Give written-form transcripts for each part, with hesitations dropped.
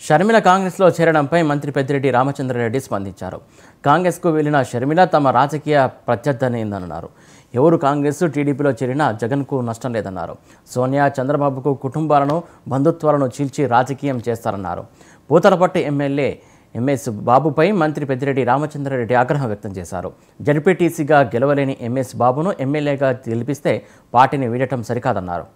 షర్మిల కాంగ్రెస్లో చేరడంపై మంత్రి పెద్దిరెడ్డి రామచంద్రారెడ్డి స్పందించారు. కాంగ్రెస్కు వెళ్లిన షర్మిల తమ రాజకీయ ప్రత్యర్థనేందన్నారు. ఎవరు కాంగ్రెస్ టీడీపీలో చేరినా జగన్కు నష్టం లేదన్నారు. సోనియా చంద్రబాబుకు కుటుంబాలను బంధుత్వాలను చీల్చి రాజకీయం చేస్తారన్నారు. పూతలపట్టు ఎమ్మెల్యే ఎంఎస్ బాబుపై మంత్రి పెద్దిరెడ్డి రామచంద్రారెడ్డి ఆగ్రహం వ్యక్తం చేశారు. జడ్పీటీసీగా గెలవలేని ఎంఎస్ బాబును ఎమ్మెల్యేగా గెలిపిస్తే పార్టీని వీడటం సరికాదన్నారు.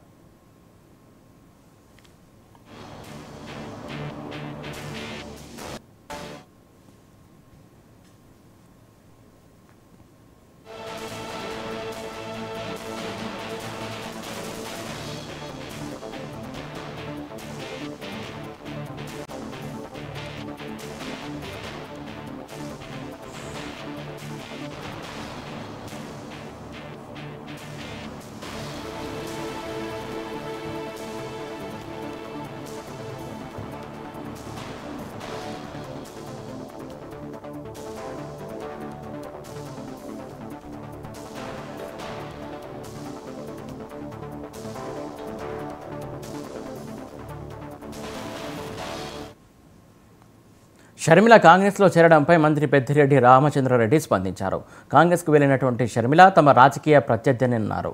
షర్మిల కాంగ్రెస్లో చేరడంపై మంత్రి పెద్దిరెడ్డి రామచంద్రారెడ్డి స్పందించారు. కాంగ్రెస్కు వెళ్లినటువంటి షర్మిల తమ రాజకీయ ప్రత్యర్థినన్నారు.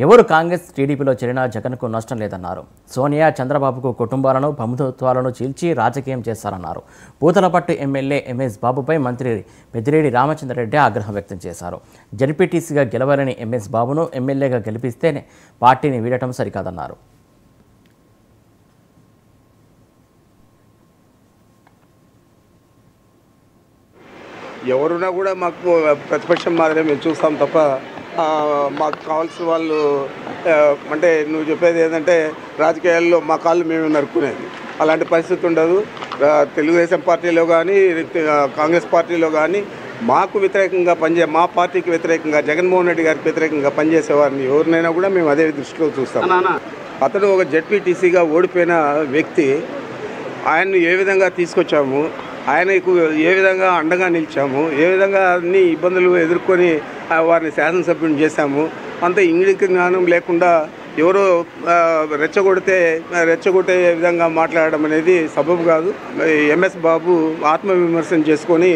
ఎవరు కాంగ్రెస్ టీడీపీలో చేరినా జగన్కు నష్టం లేదన్నారు. సోనియా చంద్రబాబుకు కుటుంబాలను బంధుత్వాలను చీల్చి రాజకీయం చేస్తారన్నారు. పూతలపట్టు ఎమ్మెల్యే ఎంఎస్ బాబుపై మంత్రి పెద్దిరెడ్డి రామచంద్రారెడ్డి ఆగ్రహం వ్యక్తం చేశారు. జడ్పీటీసీగా గెలవాలని ఎంఎస్ బాబును ఎమ్మెల్యేగా గెలిపిస్తేనే పార్టీని వీడటం సరికాదన్నారు. ఎవరున్నా కూడా మాకు ప్రతిపక్షం మాదిరే మేము చూస్తాం తప్ప మాకు కావాల్సిన వాళ్ళు అంటే నువ్వు చెప్పేది ఏంటంటే రాజకీయాల్లో మా కాళ్ళు మేము నరుక్కునేది అలాంటి పరిస్థితి ఉండదు. తెలుగుదేశం పార్టీలో కానీ కాంగ్రెస్ పార్టీలో కానీ మాకు వ్యతిరేకంగా మా పార్టీకి వ్యతిరేకంగా జగన్మోహన్ రెడ్డి గారికి వ్యతిరేకంగా పనిచేసేవారిని ఎవరినైనా కూడా మేము అదే దృష్టిలో చూస్తాం. అతను ఒక జడ్పీటీసీగా ఓడిపోయిన వ్యక్తి. ఆయన్ను ఏ విధంగా తీసుకొచ్చాము, ఆయనకు ఏ విధంగా అండగా నిలిచాము, ఏ విధంగా అన్ని ఇబ్బందులు ఎదుర్కొని వారిని శాసనసభ్యుని చేశాము. అంత ఇంగిలిక జ్ఞానం లేకుండా ఎవరో రెచ్చగొట్టే విధంగా మాట్లాడడం అనేది సబబు కాదు. ఎంఎస్ బాబు ఆత్మవిమర్శన చేసుకొని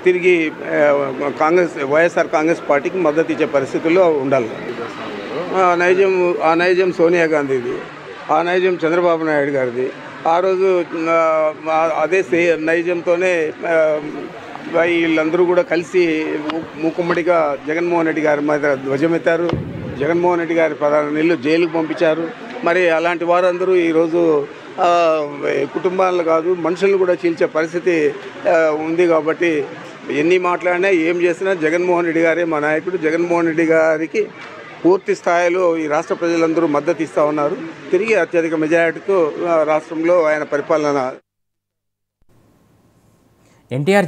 తిరిగి వైఎస్ఆర్ కాంగ్రెస్ పార్టీకి మద్దతు ఇచ్చే పరిస్థితుల్లో ఉండాలి. ఆ నైజం సోనియా గాంధీది, ఆ నైజం చంద్రబాబు నాయుడు గారిది. ఆ రోజు అదే నైజంతోనే వీళ్ళందరూ కూడా కలిసి మూకుమ్మడిగా జగన్మోహన్ రెడ్డి గారి మీద ధ్వజమెత్తారు. జగన్మోహన్ రెడ్డి గారి ప్రధాన నీళ్ళు జైలుకు పంపించారు. మరి అలాంటి వారందరూ ఈరోజు కుటుంబాలను కాదు మనుషులను కూడా చీల్చే పరిస్థితి ఉంది. కాబట్టి ఎన్ని మాట్లాడినా ఏం చేసినా జగన్మోహన్ రెడ్డి గారే మా నాయకుడు. జగన్మోహన్ రెడ్డి గారికి పూర్తి స్థాయిలో ఈ రాష్ట్ర ప్రజలందరూ మద్దతు ఇస్తూ ఉన్నారు. తిరిగి అత్యధిక మెజారిటీతో రాష్ట్రంలో ఆయన పరిపాలన ఎన్టీఆర్